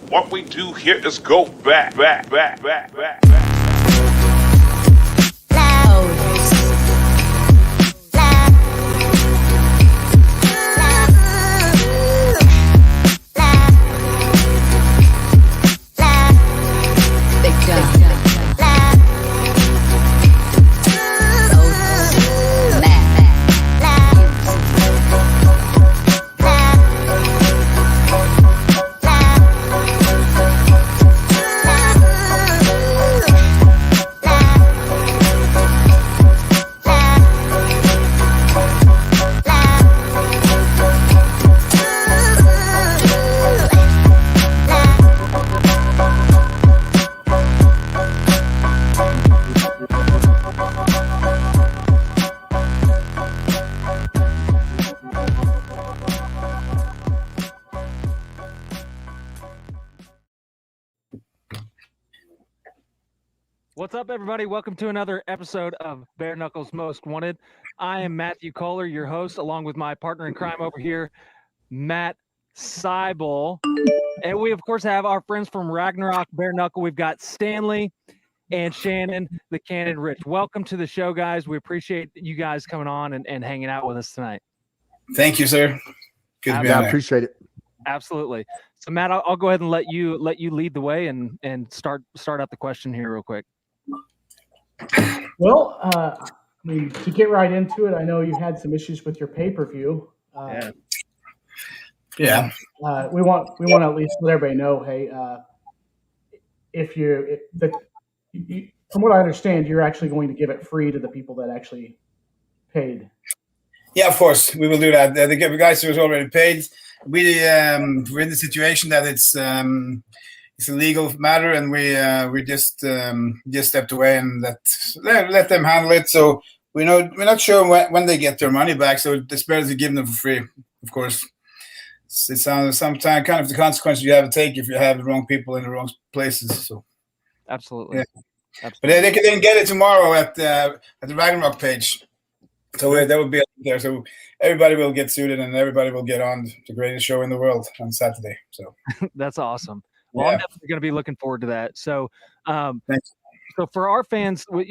What we do here is go back. What's up, everybody? Welcome to another episode of Bare Knuckles Most Wanted. I am Matthew Kohler, your host, along with my partner in crime over here, Matt Seibel. And we, of course, have our friends from Ragnarok, Bare Knuckle. We've got Stanley and Shannon, the Cannon Rich. Welcome to the show, guys. We appreciate you guys coming on and hanging out with us tonight. Thank you, sir. Good to be on. I appreciate it. Absolutely. So, Matt, I'll go ahead and let you lead the way and start out the question here real quick. Well, to get right into it, I know you had some issues with your pay-per-view. Yeah. We want to at least let everybody know, hey, from what I understand, you're actually going to give it free to the people that actually paid. Yeah, of course, we will do that. The guys who was already paid, we're in the situation that it's a legal matter, and we just stepped away and let them handle it. So we're not sure when they get their money back. So it's better to give them for free, of course. It's sometimes kind of the consequences you have to take if you have the wrong people in the wrong places. So absolutely, yeah. Absolutely. But they can get it tomorrow at the Ragnarok page. So that will be up there. So everybody will get suited and everybody will get on the greatest show in the world on Saturday. So that's awesome. Well, yeah. I'm definitely going to be looking forward to that. So, so for our fans, we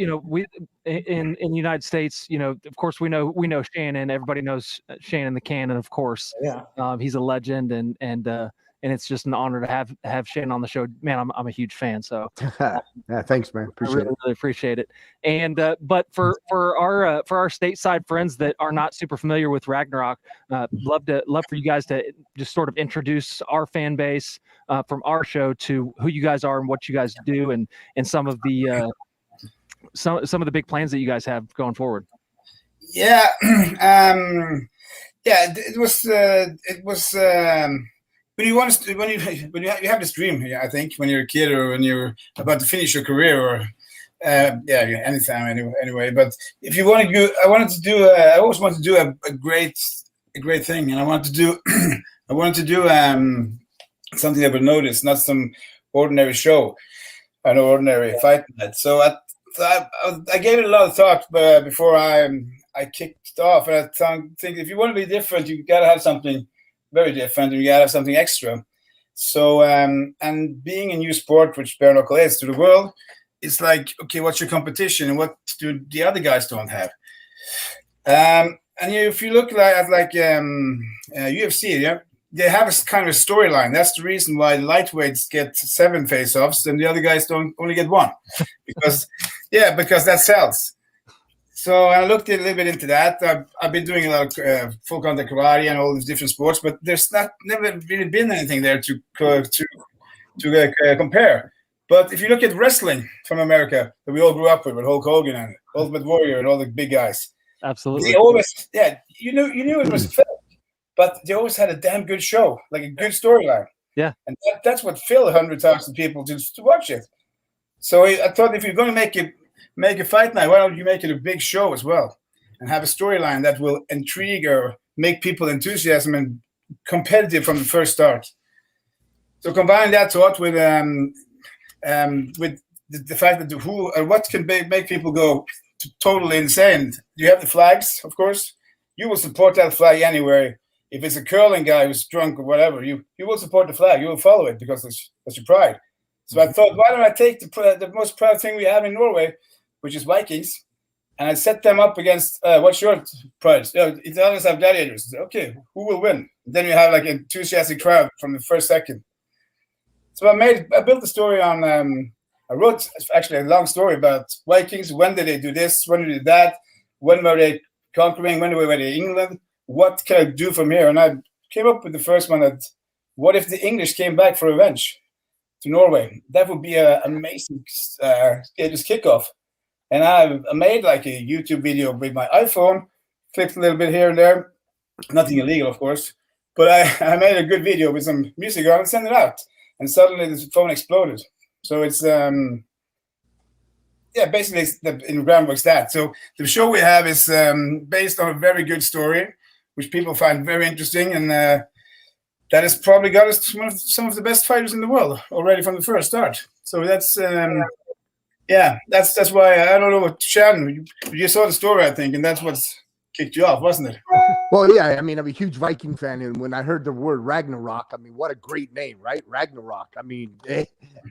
in the United States, of course, we know Shannon. Everybody knows Shannon the Cannon, of course. Yeah. He's a legend, and it's just an honor to have Shannon on the show. Man, I'm a huge fan. So, yeah, thanks, man. Appreciate it. Really appreciate it. And but for our stateside friends that are not super familiar with Ragnarok, love for you guys to just sort of introduce our fan base from our show to who you guys are and what you guys do, and some of the some of the big plans that you guys have going forward. Yeah, it was. When you have this dream, I think, when you're a kid or when you're about to finish your career, or anytime anyway. But if you want to I always wanted to do a great thing, and I wanted to do something that would notice, not some ordinary show, an ordinary fight night. So I gave it a lot of thought before I kicked off, and I think if you want to be different, you got to have something very different, and you gotta have something extra. So and being a new sport, which bare knuckle is to the world, it's like, okay, what's your competition and what do the other guys don't have? And if you look at UFC, yeah, they have a kind of a storyline. That's the reason why the lightweights get 7 face-offs and the other guys only get 1, because that sells. So I looked a little bit into that. I've been doing a lot of full contact karate and all these different sports, but there's never really been anything there to compare. But if you look at wrestling from America that we all grew up with Hulk Hogan and Ultimate Warrior and all the big guys, absolutely, they always, you knew it was fake, but they always had a damn good show, like a good storyline. Yeah, and that's what filled 100,000 people to watch it. So I thought, if you're going to make a fight night, why don't you make it a big show as well and have a storyline that will intrigue or make people enthusiasm and competitive from the first start. So combine that thought with the fact that what can make people go totally insane. You have the flags, of course. You will support that flag anywhere if it's a curling guy who's drunk or whatever, you will support the flag. You will follow it because that's your pride. So I thought, why don't I take the most proud thing we have in Norway, which is Vikings, and I set them up against what's your pride? Italians have gladiators. Okay, who will win? Then you have like an enthusiastic crowd from the first second. So I built the story on. I wrote actually a long story about Vikings. When did they do this? When did they do that? When were they conquering? When were they in England? What can I do from here? And I came up with the first one that, what if the English came back for revenge to Norway? That would be an amazing kickoff. And I made like a YouTube video with my iPhone, clipped a little bit here and there. Nothing illegal, of course. But I made a good video with some music on and sent it out. And suddenly the phone exploded. So it's, basically in Ragnarok's that. So the show we have is based on a very good story, which people find very interesting. And that has probably got us some of the best fighters in the world already from the first start. So that's, that's why, I don't know what, Shannon, you saw the story, I think, and that's what's kicked you off, wasn't it? Well, yeah, I mean, I'm a huge Viking fan, and when I heard the word Ragnarok, I mean, what a great name, right? Ragnarok. I mean,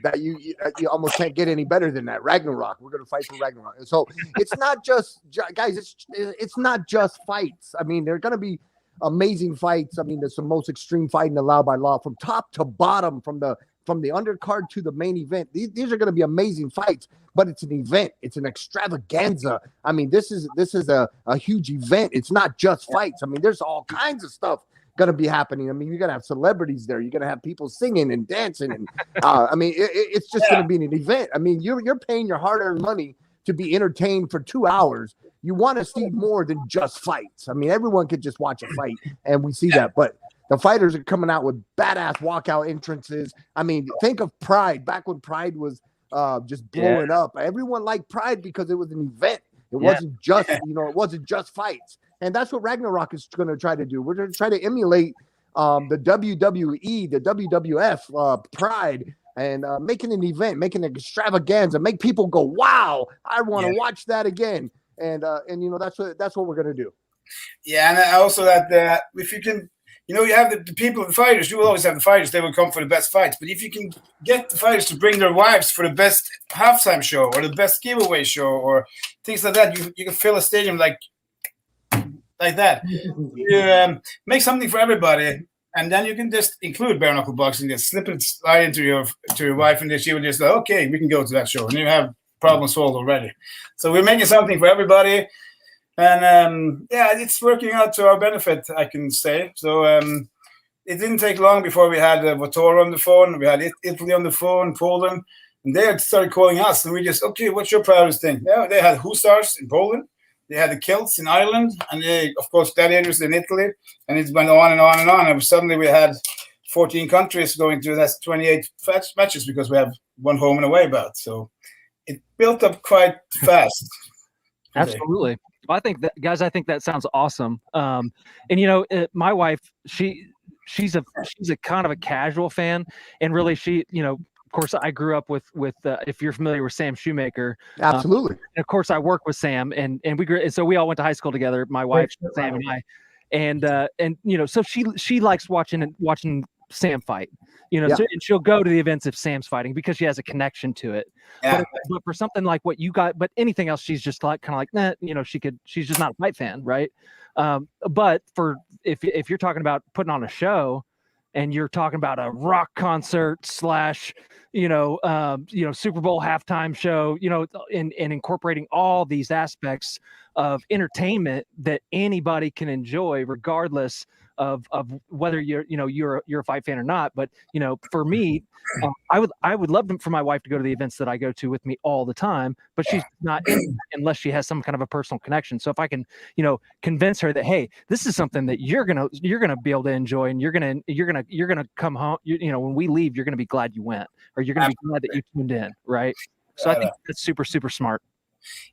that you almost can't get any better than that. Ragnarok. We're going to fight for Ragnarok. So it's not just, guys, it's not just fights. I mean, there are going to be amazing fights. I mean, there's the most extreme fighting allowed by law from top to bottom, from the undercard to the main event. These are going to be amazing fights, but it's an event. It's an extravaganza. I mean, this is a huge event. It's not just fights. I mean, there's all kinds of stuff going to be happening. I mean, you're going to have celebrities there. You're going to have people singing and dancing. And I mean, it's just going to be an event. I mean, you're paying your hard-earned money to be entertained for 2 hours. You want to see more than just fights. I mean, everyone could just watch a fight, and we see that. But the fighters are coming out with badass walkout entrances. I mean, think of Pride. Back when Pride was just blowing up. Everyone liked Pride because it was an event. It wasn't just, it wasn't just fights. And that's what Ragnarok is going to try to do. We're going to try to emulate the WWE, the WWF Pride, and making an event, making an extravaganza, make people go, wow, I want to watch that again. And that's what we're going to do. Yeah, and also that if you can, you have the people, the fighters, you will always have the fighters. They will come for the best fights. But if you can get the fighters to bring their wives for the best halftime show or the best giveaway show or things like that, you can fill a stadium like that. You make something for everybody, and then you can just include bare knuckle boxing, just slip it right into your wife, and then she will just like, okay, we can go to that show, and you have problem solved already. So we're making something for everybody. And it's working out to our benefit, I can say. So it didn't take long before we had Votor on the phone. We had Italy on the phone, Poland, and they had started calling us. And we just, okay, what's your proudest thing? Yeah, they had Hussars in Poland. They had the Celts in Ireland. And they, of course, gladiators in Italy. And it went on and on and on. And suddenly we had 14 countries going to that's 28 matches because we have one home and away bout. So it built up quite fast. Absolutely. Well, I think that sounds awesome. And my wife, she's a kind of a casual fan, and really of course I grew up with if you're familiar with Sam Shoemaker. Absolutely. And of course I work with Sam, and so we all went to high school together. My wife, Sam, and I, and so she likes watching Sam fight. So, and she'll go to the events if Sam's fighting because she has a connection to it. Yeah. But for something like what you got, but anything else, she's just like kind of like, nah, she's just not a fight fan, right? But for if you're talking about putting on a show, and you're talking about a rock concert / Super Bowl halftime show, and incorporating all these aspects of entertainment that anybody can enjoy, regardless of whether you're a fight fan or not. But for me, I would love for my wife to go to the events that I go to with me all the time, but she's not unless she has some kind of a personal connection. So if I can convince her that, hey, this is something that you're gonna be able to enjoy, and you're gonna come home, when we leave, you're gonna be glad you went, or you're gonna be glad that you tuned in, right? So I think that's super, super smart.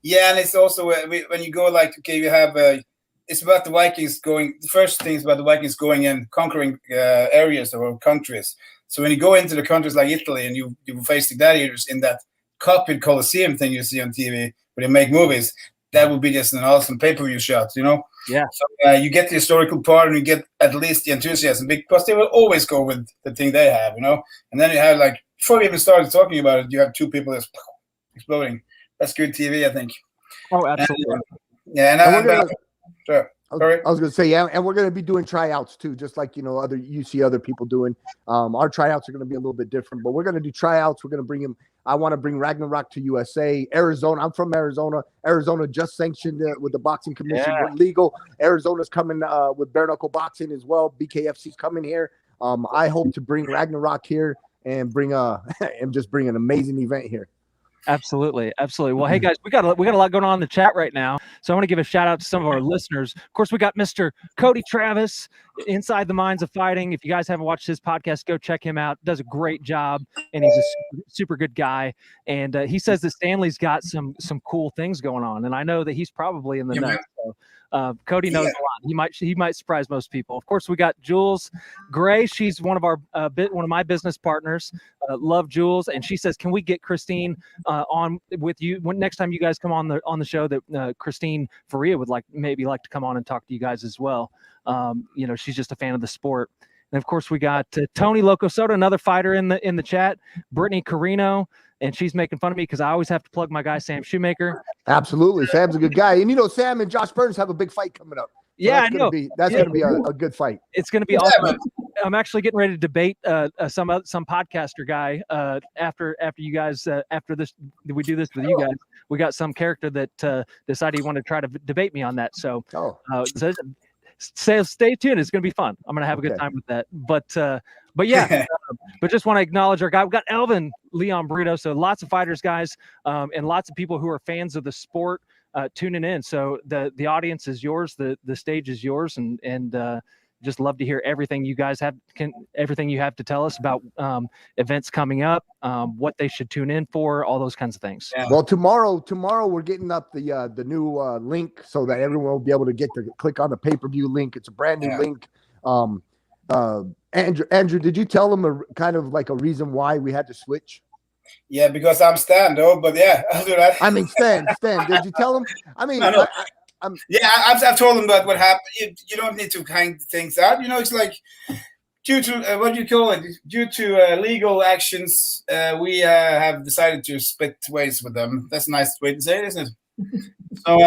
Yeah, and it's also when you go you have it's about the Vikings going. The first thing is about the Vikings going and conquering areas or countries. So when you go into the countries like Italy and you face the gladiators in that copied Colosseum thing you see on TV where they make movies, that would be just an awesome pay-per-view shot, Yeah. So you get the historical part, and you get at least the enthusiasm, because they will always go with the thing they have, And then you have, like, before we even started talking about it, you have two people that's exploding. That's good TV, I think. Oh, absolutely. And we're gonna. Sure. Sorry. I was going to say, yeah, and we're going to be doing tryouts too, just like you see other people doing. Our tryouts are going to be a little bit different, but we're going to do tryouts. We're going to bring him. I want to bring Ragnarok to USA, Arizona. I'm from Arizona. Arizona just sanctioned it with the boxing commission. Yeah. We're legal. Arizona's coming with bare knuckle boxing as well. BKFC's coming here. I hope to bring Ragnarok here and bring and just bring an amazing event here. Absolutely. Well, hey guys, we got a lot going on in the chat right now. So I want to give a shout out to some of our listeners. Of course, we got Mr. Cody Travis, Inside the Minds of Fighting. If you guys haven't watched his podcast, go check him out. Does a great job, and he's a super good guy. And he says that Stanley's got some cool things going on, and I know that he's probably in the know. So, Cody knows a lot. He might surprise most people. Of course, we got Jules Gray. She's one of my business partners. Love Jules, and she says, "Can we get Christine on with you next time you guys come on the show? That Christine Faria would like to come on and talk to you guys as well. She's just a fan of the sport." And of course, we got Tony Locosoto, another fighter in the chat. Brittany Carino. And she's making fun of me because I always have to plug my guy, Sam Shoemaker. Absolutely. Sam's a good guy. And, Sam and Josh Burns have a big fight coming up. So yeah, I know. That's going to be a good fight. It's going to be awesome. I'm actually getting ready to debate some podcaster guy after you guys, after this, we do this with you guys. We got some character that decided he wanted to try to debate me on that. So, stay tuned. It's going to be fun. I'm going to have a good time with that. But yeah, but just want to acknowledge our guy. We've got Elvin Leon Brito. So lots of fighters, guys, and lots of people who are fans of the sport tuning in. So the audience is yours. The stage is yours. And just love to hear everything you guys everything you have to tell us about events coming up, what they should tune in for, all those kinds of things. Yeah. Well, tomorrow we're getting up the new link so that everyone will be able to click on the pay-per-view link. It's a brand new link. Andrew, did you tell them a kind of like a reason why we had to switch? Yeah, because I'm Stan, though. But yeah, I'll do that. I mean, Stan, did you tell them? I mean, no. I've told them about what happened. You don't need to hang things out. It's like due to what do you call it? Due to legal actions, we have decided to split ways with them. That's a nice way to say it, isn't it? So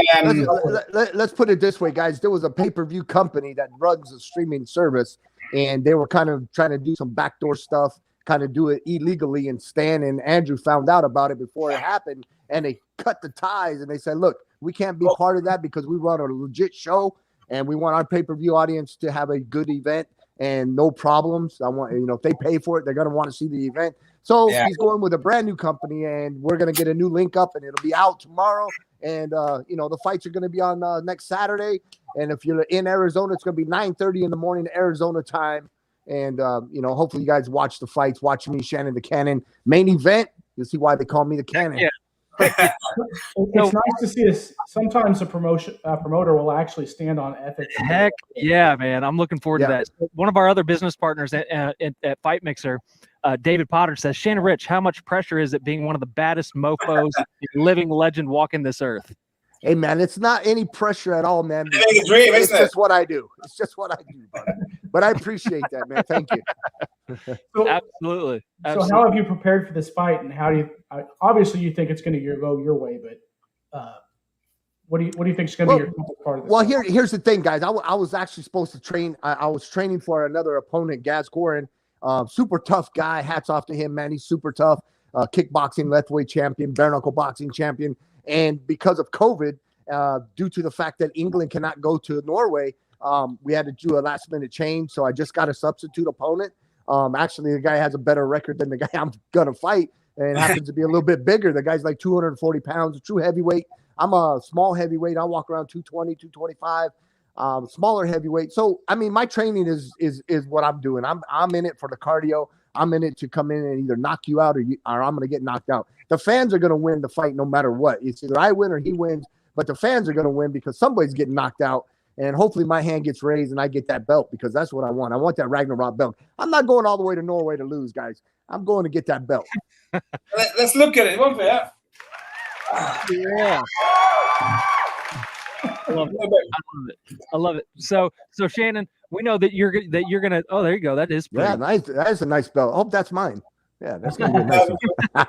let's put it this way, guys. There was a pay-per-view company that runs a streaming service, and they were kind of trying to do some backdoor stuff, kind of do it illegally. And Stan and Andrew found out about it before it happened, and they cut the ties. And they said, "Look, we can't be part of that because we run a legit show, and we want our pay-per-view audience to have a good event and no problems. I want, if they pay for it, they're gonna want to see the event." So he's going with a brand new company, and we're gonna get a new link up, and it'll be out tomorrow. And the fights are gonna be on next Saturday. And if you're in Arizona, it's gonna be 9:30 in the morning Arizona time. And hopefully you guys watch the fights. Watch me, Shannon the Cannon. Main event. You'll see why they call me the Cannon. Yeah. It's nice to see us. Sometimes a promoter will actually stand on ethics. Heck yeah, man! I'm looking forward to that. One of our other business partners at Fight Mixer, David Potter, says, "Shannon Rich, how much pressure is it being one of the baddest mofo's living legend walking this earth?" Hey, man, it's not any pressure at all, man. It's just what I do. It's just what I do, buddy. But I appreciate that, man. Thank you. Absolutely. So how have you prepared for this fight, and how do you? Obviously, you think it's going to go your way, but what do you think is going to be your part of this? Well, here's the thing, guys. I was actually supposed to train. I was training for another opponent, Gaz Gorin. Super tough guy. Hats off to him, man. He's super tough. Kickboxing left-weight champion, bare knuckle boxing champion. And because of COVID, due to the fact that England cannot go to Norway, we had to do a last-minute change. So I just got a substitute opponent. Actually, the guy has a better record than the guy I'm going to fight, and happens to be a little bit bigger. The guy's like 240 pounds, a true heavyweight. I'm a small heavyweight. I walk around 220, 225, smaller heavyweight. So, I mean, my training is what I'm doing. I'm in it for the cardio. I'm in it to come in and either knock you out or I'm going to get knocked out. The fans are going to win the fight no matter what. It's either I win or he wins, but the fans are going to win because somebody's getting knocked out. And hopefully my hand gets raised and I get that belt, because that's what I want. I want that Ragnarok belt. I'm not going all the way to Norway to lose, guys. I'm going to get that belt. Let's look at it, won't we? Yeah. I love it. I love it. So Shannon, we know that you're gonna. Oh, there you go. That is pretty. Yeah, nice. That is a nice belt. Oh, that's mine. Yeah, that's gonna be a nice one.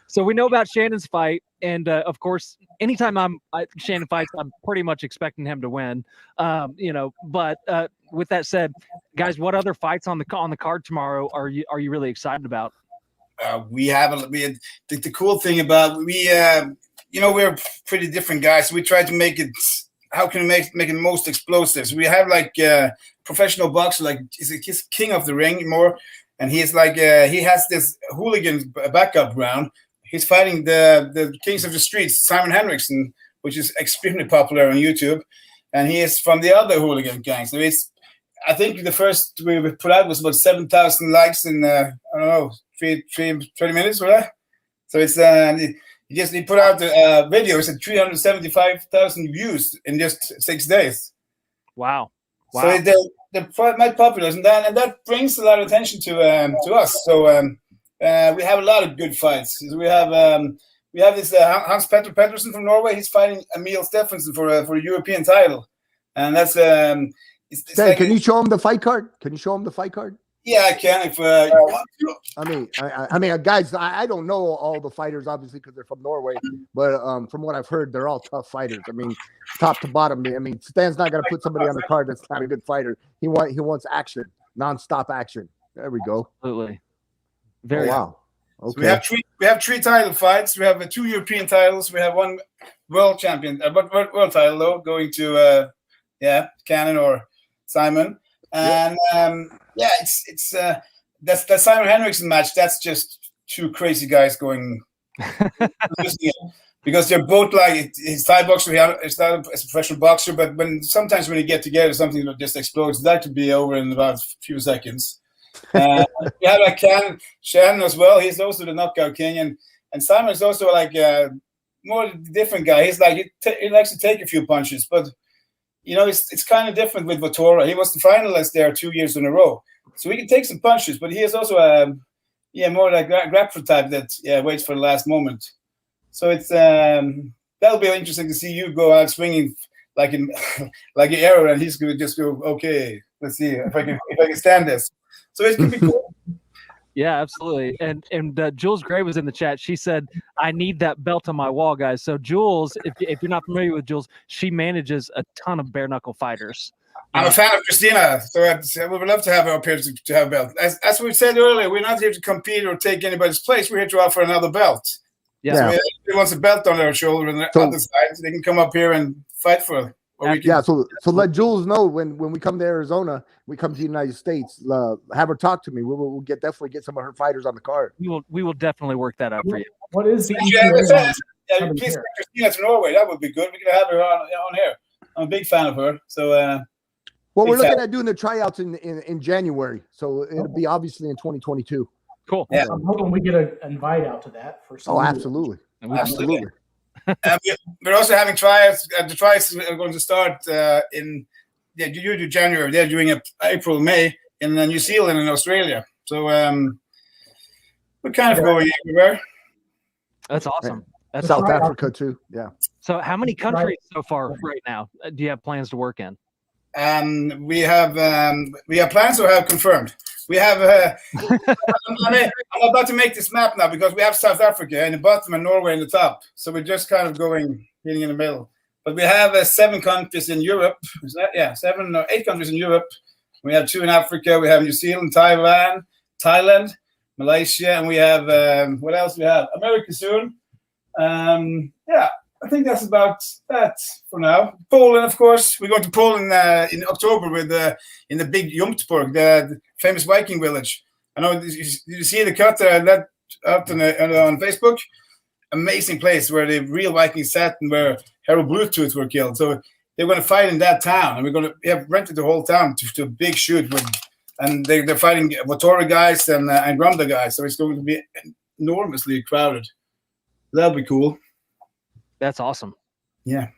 So we know about Shannon's fight, and of course, anytime Shannon fights, I'm pretty much expecting him to win. But with that said, guys, what other fights on the card tomorrow are you really excited about? The cool thing about we're pretty different guys. So we try to make it. How can we make it most explosive? So we have like professional boxer, like he's king of the ring more, and he's like he has this hooligan backup ground. He's fighting the kings of the streets, Simon Henriksen, which is extremely popular on YouTube, and he is from the other hooligan gang. So I think the first we put out was about 7,000 likes in I don't know 20 minutes or that. So it's he put out the video. It's at 375,000 views in just 6 days. Wow! So they're quite popular, and that brings a lot of attention to us. So we have a lot of good fights. We have this Hans Petter Pettersen from Norway. He's fighting Emil Stephenson for a European title, and that's Can you show him the fight card? Yeah, I can. If I mean, guys, I don't know all the fighters, obviously, because they're from Norway. But from what I've heard, they're all tough fighters. I mean, top to bottom. I mean, Stan's not going to put somebody on the card that's not a good fighter. He wants action, nonstop action. There we go. Absolutely. Very wow. Okay. So we have three title fights. We have 2 European titles. We have 1 world champion, world title though, going to Cannon or Simon. And it's that Simon Henriksen match. That's just 2 crazy guys going because they're both like his Thai boxer. He's not a professional boxer, but sometimes when you get together, something that just explodes. That could be over in about a few seconds. We have like Shannon as well. He's also the knockout king, and Simon is also like more different guy. He's like he likes to take a few punches, but. It's kind of different with Votora. He was the finalist there 2 years in a row. So he can take some punches, but he is also more like grappler type that waits for the last moment. So it's that'll be interesting to see you go out swinging like an arrow, and he's gonna just go, okay, let's see if I can stand this. So it's gonna be cool. Yeah, absolutely. And Jules Gray was in the chat. She said, "I need that belt on my wall, guys." So Jules, if you're not familiar with Jules, she manages a ton of bare knuckle fighters. I'm a fan of Christina, so we would love to have her up here to have a belt. As we said earlier, we're not here to compete or take anybody's place. We're here to offer another belt. Yeah. So if anybody wants a belt on their shoulder and the other side, they can come up here and fight for it. So let Jules know when we come to Arizona, we come to the United States. Have her talk to me. We'll definitely get some of her fighters on the card. We will definitely work that out for you. What is the please Christina to Norway. That would be good. We can have her on here. I'm a big fan of her. So we're looking at doing the tryouts in January, so it'll be obviously in 2022. Cool. Yeah. I'm hoping we get an invite out to that for some. Oh, absolutely. We're also having tryouts. The tryouts are going to start you do January. They're doing it April, May in New Zealand and Australia. So we're kind of going everywhere. That's awesome. That's South Africa too. Yeah. So how many countries so far right now do you have plans to work in? We have plans or have confirmed. We have. I'm about to make this map now because we have South Africa in the bottom and Norway in the top. So we're just kind of hitting in the middle. But we have 7 countries in Europe. 7 or 8 countries in Europe. We have 2 in Africa. We have New Zealand, Taiwan, Thailand, Malaysia, and we have what else? We have America soon. I think that's about that for now. Poland, of course. We're going to Poland in October in the big Jomtborg, the famous Viking village. I know you see the cut that out on Facebook. Amazing place where the real Vikings sat and where Harold Bluetooth were killed. So they're going to fight in that town, and we have rented the whole town to a big shoot and they're fighting Votora guys and Grumda guys. So it's going to be enormously crowded. That'll be cool. That's awesome. Yeah.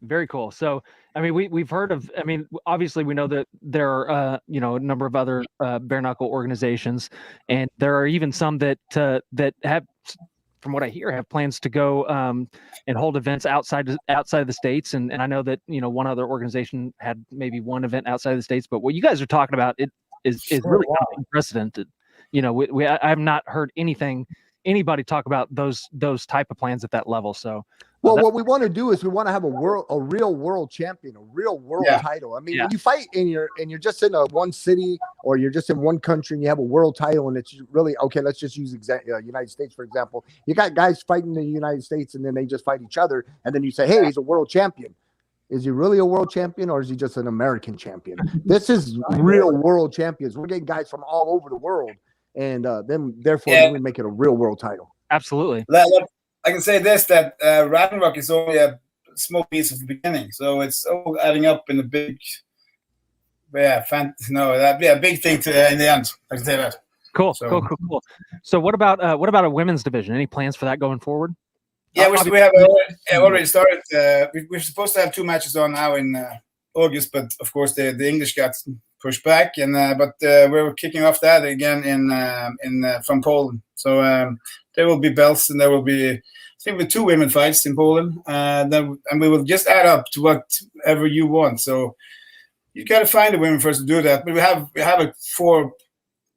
Very cool. So, I mean, we've heard of, obviously we know that there are, a number of other bare knuckle organizations, and there are even some that have from what I hear, have plans to go and hold events outside of the states. And I know that one other organization had maybe one event outside of the states, but what you guys are talking about is really kind of unprecedented. I have not heard anybody talk about those type of plans at that level. So. Well, what we want to do is we want to have a real world champion, a real world title. I mean, when you fight and you're just in one city or you're just in one country and you have a world title and it's really okay. Let's just use United States for example. You got guys fighting in the United States and then they just fight each other, and then you say, "Hey, he's a world champion." Is he really a world champion or is he just an American champion? This is real world champions. We're getting guys from all over the world, and then therefore we make it a real world title. Absolutely. I can say this, that Ragnarok is only a small piece of the beginning, so it's all adding up in a big, big thing in the end. I can say that. Cool. So what about a women's division? Any plans for that going forward? Yeah, we have already started. We're supposed to have 2 matches on now in August, but of course the English got pushed back, and but we're kicking off that again in from Poland. So there will be belts, and there will be, I think, with 2 women fights in Poland. And we will just add up to whatever you want. So you got to find the women first to do that. But we have 4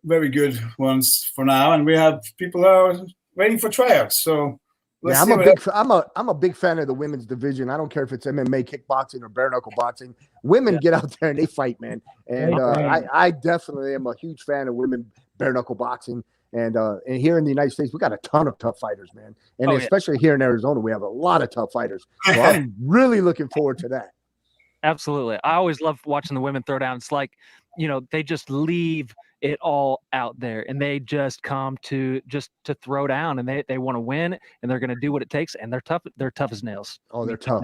very good ones for now, and we have people who are waiting for tryouts. So. I'm a big fan of the women's division. I don't care if it's MMA, kickboxing, or bare knuckle boxing. Women get out there and they fight, man. And I definitely am a huge fan of women bare knuckle boxing. And here in the United States, we got a ton of tough fighters, man. And especially here in Arizona, we have a lot of tough fighters. So I'm really looking forward to that. Absolutely. I always love watching the women throw down. It's like, they just leave it all out there and they just come to throw down, and they want to win, and they're going to do what it takes, and they're tough. They're tough as nails. Oh, they're tough.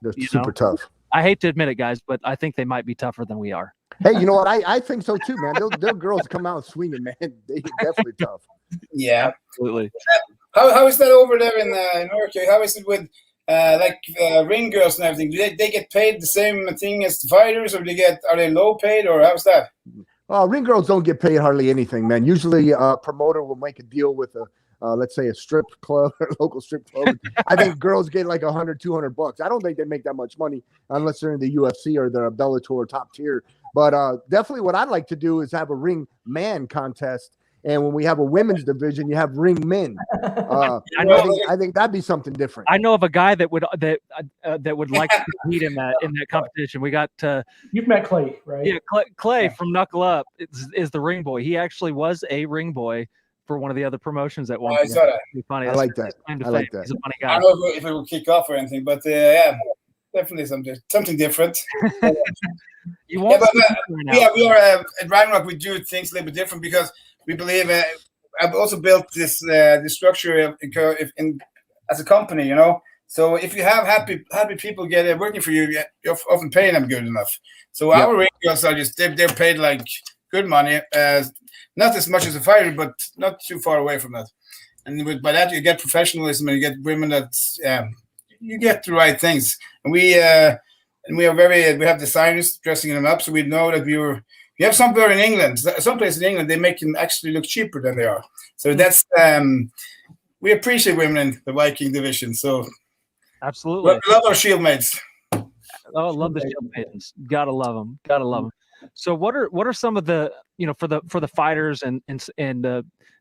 They're super tough. I hate to admit it, guys, but I think they might be tougher than we are. Hey, you know what? I think so too, man. Those girls come out swinging, man. They're definitely tough. Yeah, absolutely. How is that over there in Norway? How is it with ring girls and everything? Do they get paid the same thing as the fighters, or are they low paid, or how's that? Ring girls don't get paid hardly anything, man. Usually a promoter will make a deal with let's say a strip club or local strip club. I think girls get like $100, $200. I don't think they make that much money unless they're in the UFC or they're a Bellator top tier. But definitely what I'd like to do is have a ring man contest. And when we have a women's division, you have ring men. I think that'd be something different. I know of a guy that would like to compete in that competition. We got you've met Clay, right? Yeah, Clay from Knuckle Up is the ring boy. He actually was a ring boy for one of the other promotions at one point. I saw that. Funny. I like that. He's a funny guy. I don't know if it will kick off or anything, but definitely something different. We are at Ragnarok. We do things a little bit different because we believe I've also built this structure as a company, So if you have happy people working for you, you're often paying them good enough. So our ring girls are they're paid like good money, not as much as a fighter, but not too far away from that. And by that you get professionalism, and you get women that you get the right things. And we have designers dressing them up, so we know that we have somewhere in England, someplace in England, they make them actually look cheaper than they are. So that's we appreciate women in the Viking division. So absolutely, we love our shield mates. Oh, I love the shield maidens. Gotta love them. So what are some of the for the fighters and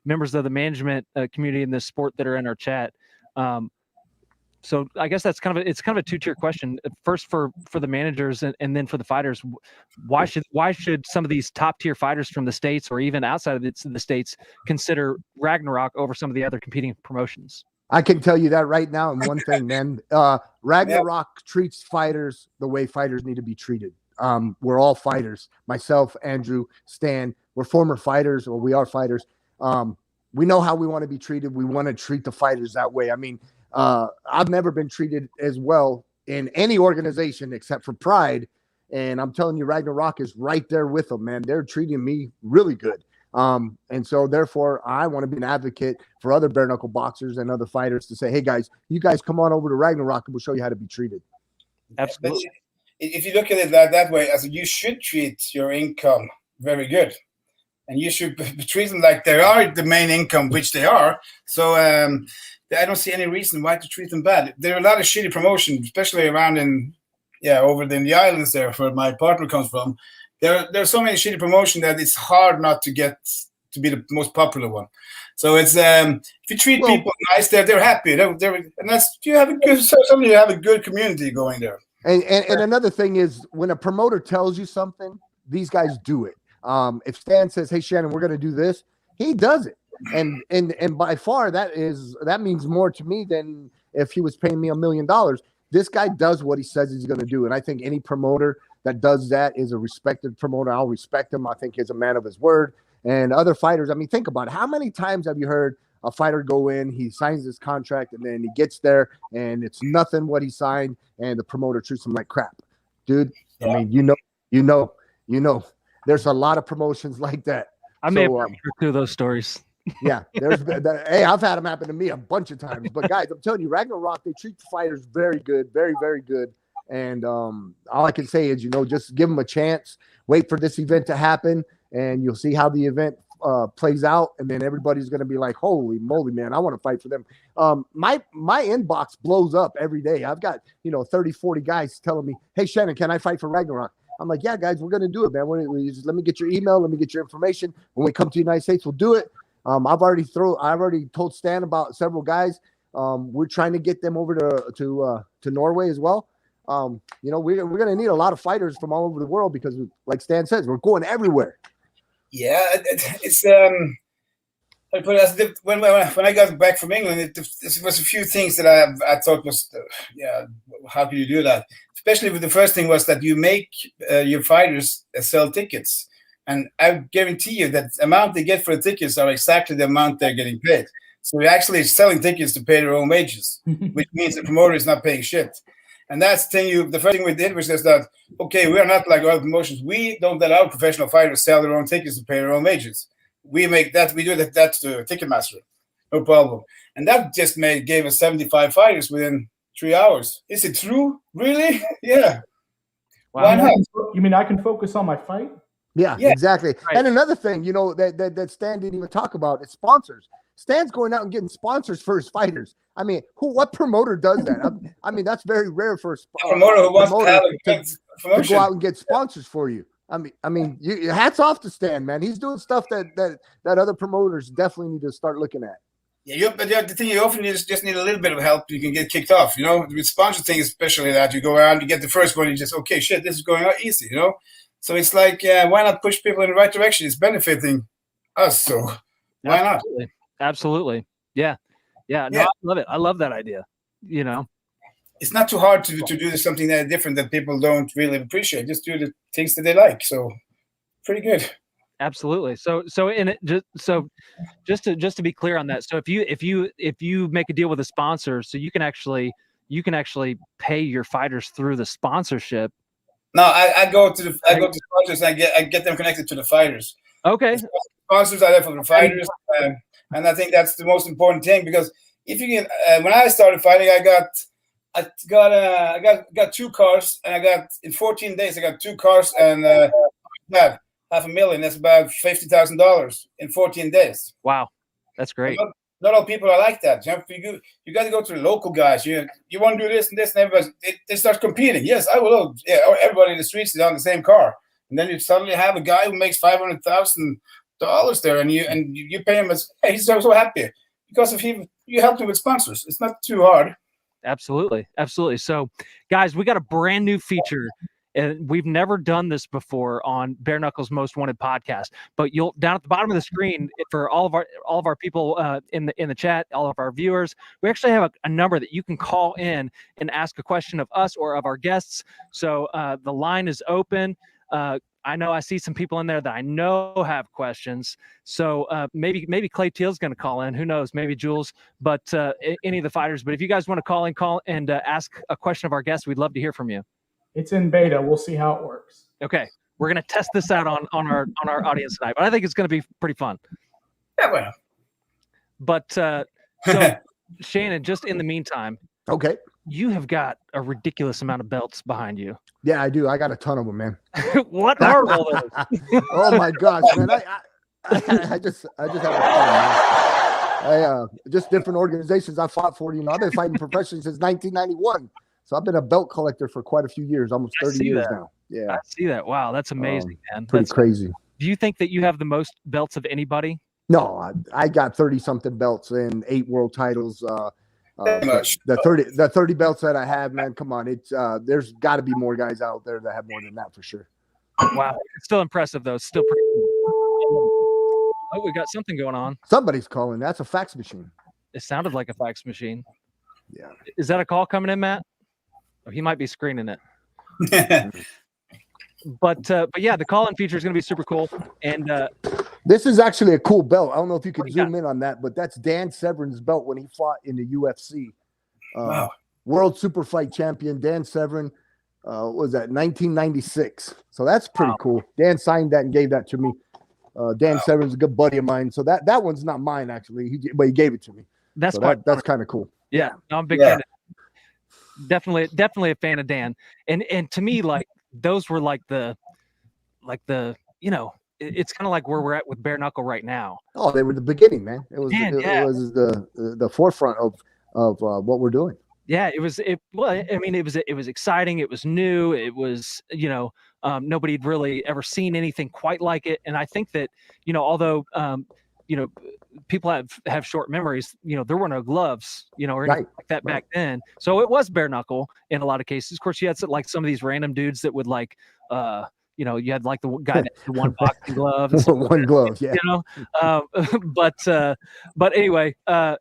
members of the management community in this sport that are in our chat? So I guess it's kind of a 2-tier question. First for the managers and then for the fighters. Why should some of these top tier fighters from the States or even outside of the States consider Ragnarok over some of the other competing promotions? I can tell you that right now. And one thing, man, Ragnarok treats fighters the way fighters need to be treated. We're all fighters. Myself, Andrew, Stan, we're former fighters, or we are fighters. We know how we want to be treated. We want to treat the fighters that way. I mean, I've never been treated as well in any organization except for Pride. And I'm telling you, Ragnarok is right there with them, man. They're treating me really good. And so therefore I want to be an advocate for other bare knuckle boxers and other fighters to say, hey guys, you guys come on over to Ragnarok and we'll show you how to be treated. Absolutely. If you look at it that way, you should treat your income very good. and you should treat them like they are the main income, which they are. So I don't see any reason why to treat them bad. There are a lot of shitty promotions, especially around over in the islands there, where my partner comes from. There are so many shitty promotions that it's hard not to get to be the most popular one. So it's if you treat people nice, they're happy. And that's you have a good community going there. And another thing is, when a promoter tells you something, these guys do it. If Stan says, "Hey Shannon, we're going to do this," he does it. And by far that means more to me than if he was paying me $1 million. This guy does what he says he's going to do, and I think any promoter that does that is a respected promoter. I'll respect him. I think he's a man of his word. And other fighters, I mean, think about it. How many times have you heard a fighter go in, he signs his contract, and then he gets there, and it's nothing what he signed, and the promoter treats him like crap, dude? Yeah. I mean, you know, there's a lot of promotions like that. I may have heard two of those stories. Yeah, hey, I've had them happen to me a bunch of times. But guys, I'm telling you, Ragnarok, they treat the fighters very good, very, very good. And all I can say is, just give them a chance. Wait for this event to happen, and you'll see how the event plays out. And then everybody's going to be like, "Holy moly, man, I want to fight for them." My inbox blows up every day. I've got 30, 40 guys telling me, "Hey, Shannon, can I fight for Ragnarok?" I'm like, "Yeah, guys, we're going to do it, man. Let me get your email. Let me get your information. When we come to the United States, we'll do it." I've already told Stan about several guys. We're trying to get them over to Norway as well. We're going to need a lot of fighters from all over the world because, like Stan says, we're going everywhere. Yeah, it's I put it as when I got back from England, there was a few things that I thought was how can you do that? Especially with the first thing was that you make your fighters sell tickets. And I guarantee you that the amount they get for the tickets are exactly the amount they're getting paid. So you're actually selling tickets to pay their own wages, which means the promoter is not paying shit. And that's the first thing we did was just that, okay, we are not like other promotions. We don't let our professional fighters sell their own tickets to pay their own wages. We do that to Ticketmaster. No problem. And that just gave us 75 fighters within 3 hours. Is it true? Really? Yeah. Wow. Why not? You mean I can focus on my fight? Yeah, exactly. Right. And another thing, that Stan didn't even talk about is sponsors. Stan's going out and getting sponsors for his fighters. I mean, what promoter does that? I mean, that's very rare for a promoter who wants to go out and get sponsors for you. I mean, hats off to Stan, man. He's doing stuff that other promoters definitely need to start looking at. Yeah, but the thing you often just need a little bit of help. You can get kicked off. With sponsor things, especially that you go around, you get the first one, you just okay, shit, this is going out easy. So it's like, why not push people in the right direction? It's benefiting us, so why not? Absolutely. Yeah. No, I love it. I love that idea. It's not too hard to do something that different that people don't really appreciate. Just do the things that they like. So pretty good. Absolutely. So just to be clear on that. So if you make a deal with a sponsor, so you can actually pay your fighters through the sponsorship. No, I go to sponsors and I get them connected to the fighters. Okay. The sponsors are there for the fighters, and I think that's the most important thing because if you get when I started fighting, I got 2 cars and in 14 days I got 2 cars and $500,000. That's about $50,000 in 14 days. Wow, that's great. Not all people are like that. You got to go to the local guys. You want to do this and this, and everybody they start competing. Yes, I will. Yeah, everybody in the streets is on the same car, and then you suddenly have a guy who makes $500,000 there, and you pay him as hey, he's so happy because of him. You helped him with sponsors. It's not too hard. Absolutely. So, guys, we got a brand new feature. And we've never done this before on Bare Knuckles Most Wanted podcast, but you'll down at the bottom of the screen for all of our people in the chat, all of our viewers, we actually have a number that you can call in and ask a question of us or of our guests. So the line is open. I know I see some people in there that I know have questions. So maybe Clay Teal's going to call in. Who knows? Maybe Jules, but any of the fighters. But if you guys want to call and ask a question of our guests, we'd love to hear from you. It's in beta. We'll see how it works. Okay. We're going to test this out on our audience tonight, but I think it's going to be pretty fun. Yeah, well. But so Shannon, just in the meantime, okay, you have got a ridiculous amount of belts behind you. Yeah, I do. I got a ton of them, man. What are all those? Oh my gosh, man! I just have a fun, man. Just different organizations I fought for. I've been fighting professionally since 1991. So I've been a belt collector for quite a few years, almost 30 years now. Yeah. I see that. Wow, that's amazing, man. Pretty crazy. Do you think that you have the most belts of anybody? No, I got 30-something belts and 8 world titles. The 30 belts that I have, man, come on. It's there's got to be more guys out there that have more than that for sure. Wow. It's still impressive, though. It's still pretty cool. Oh, we got something going on. Somebody's calling. That's a fax machine. It sounded like a fax machine. Yeah. Is that a call coming in, Matt? Oh, he might be screening it. But yeah, the call-in feature is going to be super cool. And this is actually a cool belt. I don't know if you can zoom in on that, but that's Dan Severin's belt when he fought in the UFC. Wow. World Super Fight champion Dan Severin. What was that, 1996? So that's pretty cool. Dan signed that and gave that to me. Dan Severin's a good buddy of mine. So that one's not mine, actually, but he gave it to me. That's kind of cool. Yeah, I'm a big fan. Definitely a fan of Dan. And to me, like, those were like the it's kind of like where we're at with bare knuckle right now. Oh, they were the beginning, man. It was the forefront of what we're doing. Yeah, it was exciting. It was new. It was, nobody had really ever seen anything quite like it. And I think that, although, people have short memories, there were no gloves, or anything like that back then. So it was bare knuckle in a lot of cases. Of course, you had some of these random dudes that would you had like the guy that had one boxing glove. One glove, yeah. But anyway, I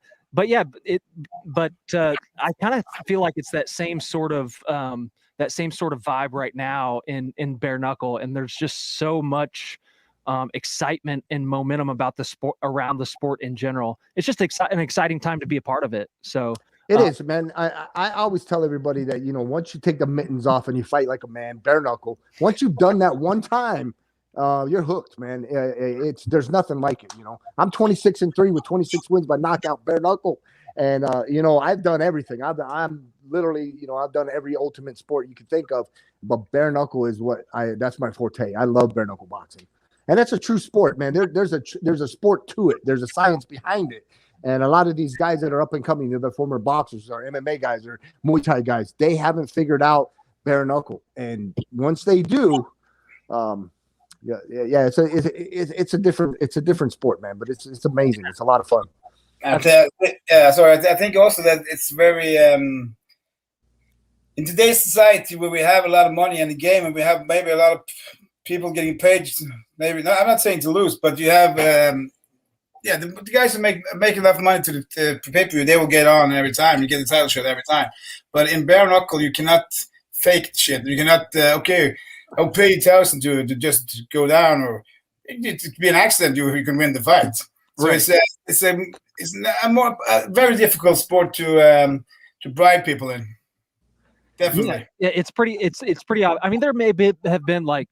kind of feel like it's that same sort of vibe right now in bare knuckle, and there's just so much excitement and momentum about the sport, around the sport in general. It's just an exciting time to be a part of it. So it is, man. I always tell everybody that, once you take the mittens off and you fight like a man, bare knuckle, once you've done that one time, you're hooked, man. There's nothing like it. I'm 26-3 with 26 wins by knockout, bare knuckle. And, I've done everything. I'm literally, I've done every ultimate sport you can think of, but bare knuckle is that's my forte. I love bare knuckle boxing. And that's a true sport, man. There's a sport to it. There's a science behind it. And a lot of these guys that are up and coming, they're former boxers or MMA guys or Muay Thai guys, they haven't figured out bare knuckle. And once they do, it's a different sport, man. But it's amazing. It's a lot of fun. I think also that it's very in today's society where we have a lot of money in the game and we have maybe a lot of people getting paid. Maybe I'm not saying to lose, but you have the guys who make enough money to pay-per-view, they will get on every time. You get the title shot every time. But in bare knuckle, you cannot fake shit. You cannot I'll pay $1,000 to just go down, or it could be an accident. You can win the fight. So right. It's a very difficult sport to bribe people in. Definitely. Yeah, it's pretty. I mean, there have been like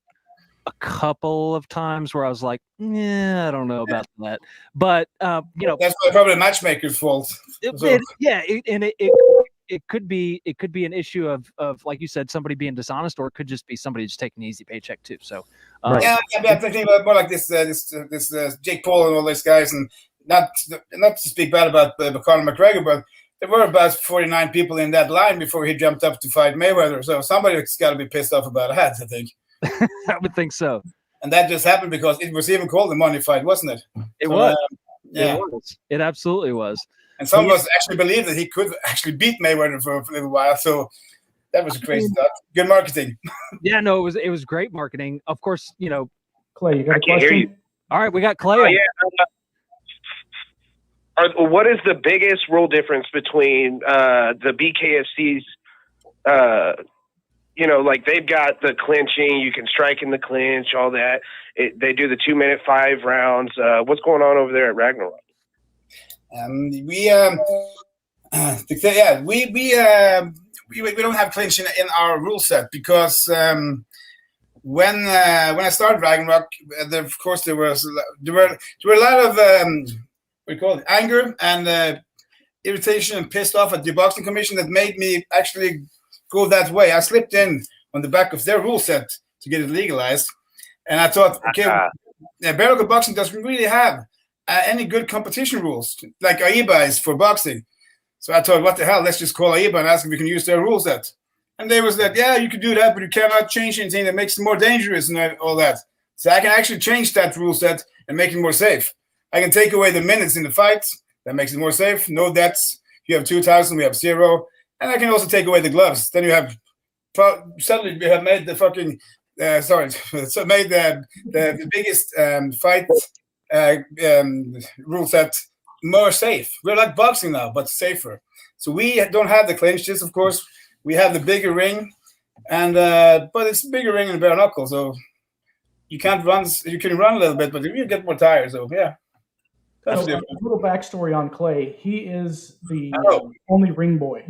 a couple of times where I was like, I don't know about that. But that's probably the matchmaker's fault. It could be an issue of like you said, somebody being dishonest, or it could just be somebody just taking an easy paycheck too. So I'm thinking about more like this Jake Paul and all these guys, and not to speak bad about Conor McGregor, but there were about 49 people in that line before he jumped up to fight Mayweather. So somebody's got to be pissed off about that, I think. I would think so. And that just happened because it was even called the money fight, wasn't it? It was. It was. It absolutely was. And some of us actually believed that he could actually beat Mayweather for a little while. So that was crazy stuff. Good marketing. Yeah, no, it was great marketing. Of course, Clay, you got a question? Hear you. All right, we got Clay. Oh, yeah. What is the biggest rule difference between the BKFC's, like they've got the clinching, you can strike in the clinch, all that. They do the 2-minute 5 rounds. What's going on over there at Ragnarok? We don't have clinching in our rule set because when I started Ragnarok, of course there were a lot of anger and irritation and pissed off at the boxing commission that made me actually go that way. I slipped in on the back of their rule set to get it legalized, and I thought, okay, bare knuckle boxing doesn't really have any good competition rules like AIBA is for boxing. So I thought, what the hell? Let's just call AIBA and ask if we can use their rule set. And they was that, yeah, you can do that, but you cannot change anything that makes it more dangerous and all that. So I can actually change that rule set and make it more safe. I can take away the minutes in the fight. That makes it more safe. No deaths. You have 2,000. We have 0. And I can also take away the gloves. Then you have suddenly we have made the fucking so made the biggest fight rule set more safe. We're like boxing now, but safer. So we don't have the clinches, of course. We have the bigger ring, and but it's a bigger ring in bare knuckle, so you can't run. You can run a little bit, but you get more tired. So yeah. So, a little backstory on Clay. He is the only ring boy.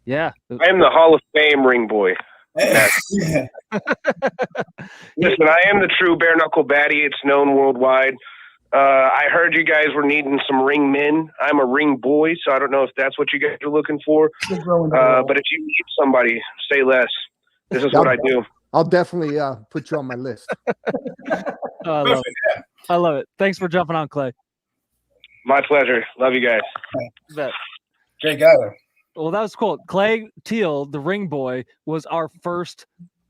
Yeah. I am the Hall of Fame ring boy. Listen, I am the true bare knuckle baddie. It's known worldwide. I heard you guys were needing some ring men. I'm a ring boy, so I don't know if that's what you guys are looking for. But if you need somebody, say less. This is what I do. I'll definitely put you on my list. I love it. Thanks for jumping on, Clay. My pleasure. Love you guys. Bet. Great guy. Well, that was cool. Clay Teal, the ring boy, was our first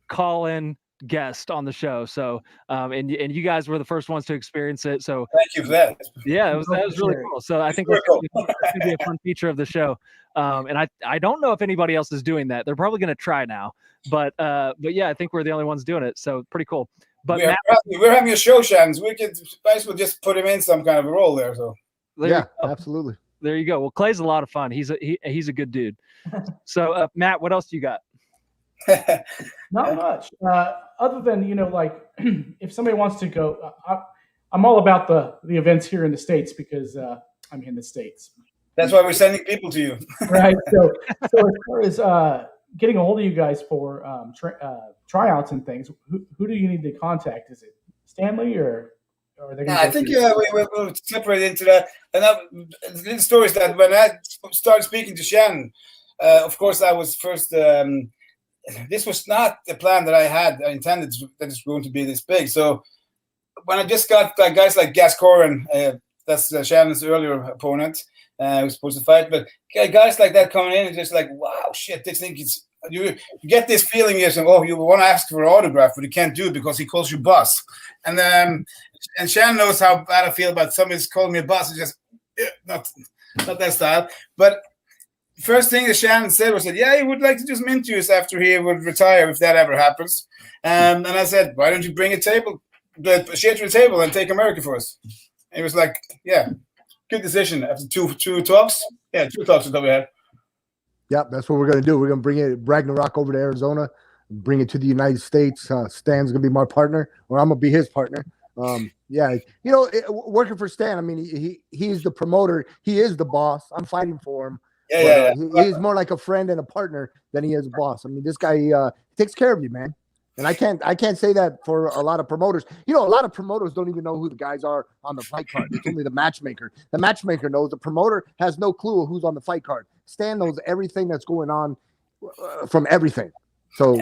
call-in guest on the show. So, and you guys were the first ones to experience it. So, thank you for that. Yeah, that was really cool. So, I think that's going to be a fun feature of the show. And I don't know if anybody else is doing that. They're probably going to try now, but yeah, I think we're the only ones doing it. So, pretty cool. But we're having a show, Shans. We could basically just put him in some kind of a role there. So, yeah, absolutely. There you go. Well, Clay's a lot of fun. He's a good dude. So, Matt, what else do you got? Not much. Other than, like if somebody wants to go, I'm all about the events here in the States because I'm in the States. That's why we're sending people to you. Right. So as far as getting a hold of you guys for tryouts and things, who do you need to contact? Is it Stanley or are they? I think we'll separate into that. And the story is that when I started speaking to Shannon, of course, I was first. This was not the plan that I had. I intended that it's going to be this big. So when I just got guys like Gas Corin, that's Shannon's earlier opponent, who's supposed to fight, but guys like that coming in and just like, wow, shit, this thing is. You get this feeling you're saying, oh, you want to ask for an autograph, but you can't do it because he calls you boss. And Shannon knows how bad I feel about somebody's calling me a boss. It's just not that style. But first thing that Shannon said was that, yeah, he would like to do some interviews after he would retire if that ever happens. And I said, why don't you bring a shit to the table and take America for us? And he was like, yeah, good decision after two talks. Yeah, 2 talks that we had. Yep, that's what we're going to do. We're going to bring it Ragnarok over to Arizona, bring it to the United States. Stan's going to be my partner, or I'm going to be his partner. Yeah, working for Stan, I mean, he's the promoter. He is the boss. I'm fighting for him. Yeah. He's more like a friend and a partner than he is a boss. I mean, this guy takes care of you, man. And I can't say that for a lot of promoters. A lot of promoters don't even know who the guys are on the fight card. It's only the matchmaker. The matchmaker knows. The promoter has no clue of who's on the fight card. Stan knows everything that's going on from everything. So,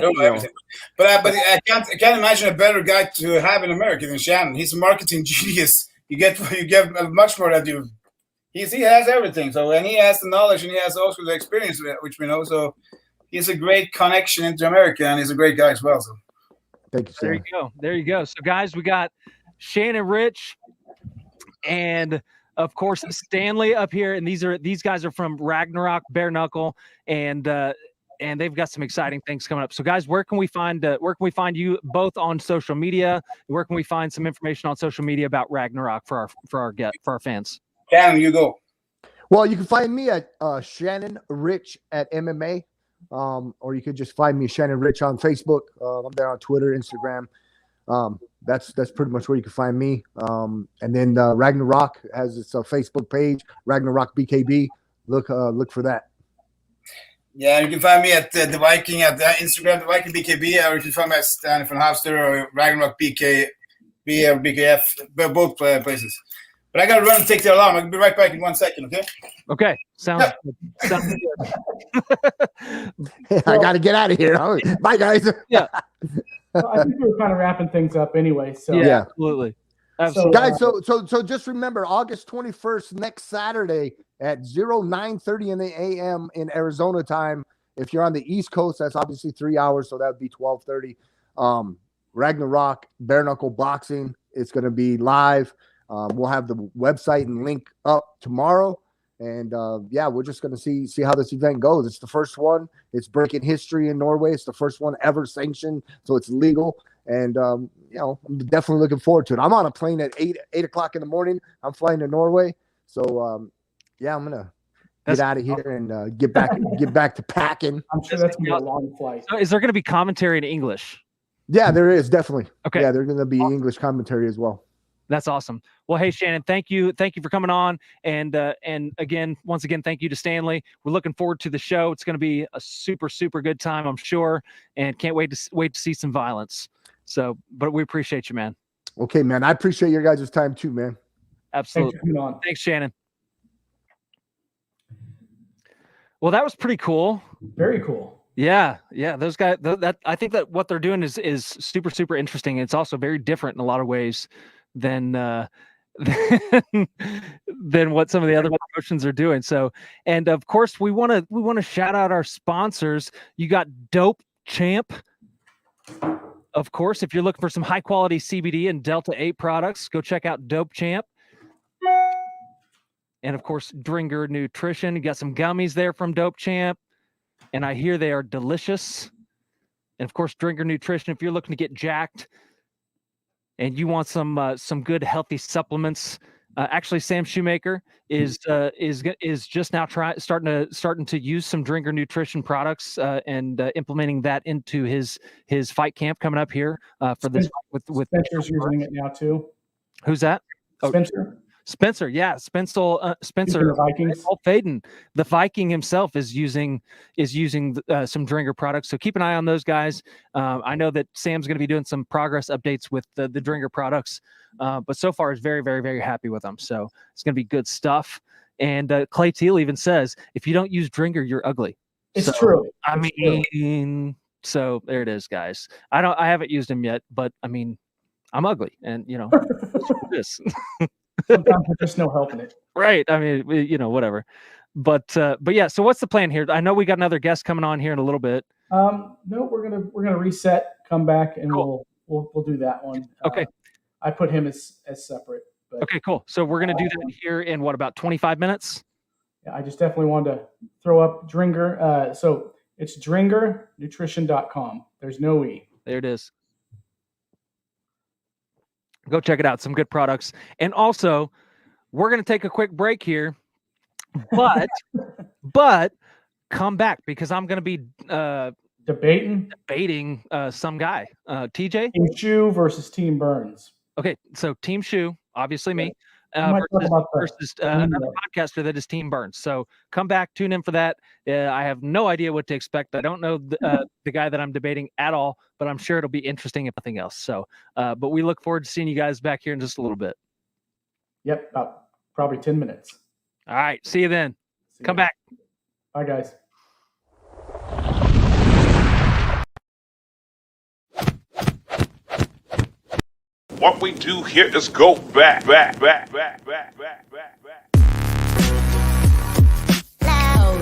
but I can't imagine a better guy to have in America than Shannon. He's a marketing genius. You get much more than you. He has everything. So, and he has the knowledge and he has also the experience, which we know. So, he's a great connection into America, and he's a great guy as well. So, thank you, Sam. There you go. So, guys, we got Shannon Rich and, of course, Stanley up here, and these guys are from Ragnarok Bare Knuckle, and they've got some exciting things coming up. So, guys, where can we find you both on social media? Where can we find some information on social media about Ragnarok for our fans? Shannon, you go. Well, you can find me at Shannon Rich at MMA, or you could just find me Shannon Rich on Facebook. I'm there on Twitter, Instagram. That's pretty much where you can find me. And then Ragnarok has its Facebook page, Ragnarok BKB. Look for that. Yeah, you can find me at the Viking at Instagram, the Viking BKB, or you can find me at Stanley von Hafster or Ragnarok BKB or BKF, both places. But I got to run and take the alarm. I'll be right back in 1 second, okay? Okay. Sounds good. I got to get out of here. Bye, guys. Yeah. Well, I think we were kind of wrapping things up anyway. So yeah, absolutely. Absolutely. Guys, so just remember August 21st, next Saturday at 9:30 in the a.m. in Arizona time. If you're on the East Coast, that's obviously 3 hours, so that would be 12:30. Ragnarok Bare Knuckle Boxing. It's going to be live. We'll have the website and link up tomorrow. And we're just going to see how this event goes. It's the first one. It's breaking history in Norway. It's the first one ever sanctioned, so it's legal. And I'm definitely looking forward to it. I'm on a plane at 8 o'clock in the morning. I'm flying to Norway, so I'm gonna get out of here and get back to packing. I'm sure that's gonna be a long flight. So is there going to be commentary in English? Yeah, there is definitely. Okay. Yeah, there's going to be English commentary as well. That's awesome. Well, hey, Shannon, thank you for coming on, and once again, thank you to Stanley. We're looking forward to the show. It's going to be a super, super good time, I'm sure, and can't wait to see some violence. So, but we appreciate you, man. Okay, man. I appreciate your guys' time too, man. Absolutely. Thanks, Shannon. Well, that was pretty cool. Very cool. Yeah. Those guys. I think that what they're doing is super, super interesting. It's also very different in a lot of ways than what some of the other promotions are doing. So, and of course, we want to shout out our sponsors. You got Dope Champ. Of course, if you're looking for some high quality CBD and Delta 8 products, go check out Dope Champ. And of course, Dringer Nutrition. You got some gummies there from Dope Champ, and I hear they are delicious. And of course, Dringer Nutrition. If you're looking to get jacked and you want some good healthy supplements, actually, Sam Shoemaker is just now starting to use some Dringer Nutrition products and implementing that into his fight camp coming up here for this with Spencer's using it now too. Who's that? Spencer, yeah, Spencer the Vikings. Faden, the Viking himself is using some Dringer products. So keep an eye on those guys. I know that Sam's going to be doing some progress updates with the Dringer products, but so far is very, very, very happy with them. So it's going to be good stuff. And Clay Teal even says, if you don't use Dringer, you're ugly. It's true. So there it is, guys. I haven't used them yet, but I mean, I'm ugly, and this. Sometimes there's just no helping it. Right. I mean, whatever. But yeah. So what's the plan here? I know we got another guest coming on here in a little bit. No, we're gonna reset, come back, and we'll do that one. Okay. I put him as separate. But, okay, cool. So we're gonna do that here in about 25 minutes? Yeah, I just definitely wanted to throw up Dringer. So it's dringernutrition.com. There's no E. There it is. Go check it out. Some good products. And also, we're going to take a quick break here, but come back because I'm going to be debating some guy. TJ? Team Shoe versus Team Burns. Okay, so Team Shoe, obviously me, versus another podcaster that is Team Burns. So come back, tune in for that. I have no idea what to expect. I don't know the guy that I'm debating at all, but I'm sure it'll be interesting if nothing else. So, but we look forward to seeing you guys back here in just a little bit. Yep, about probably 10 minutes. All right, see you then. Come back. Bye, guys. What we do here is go back.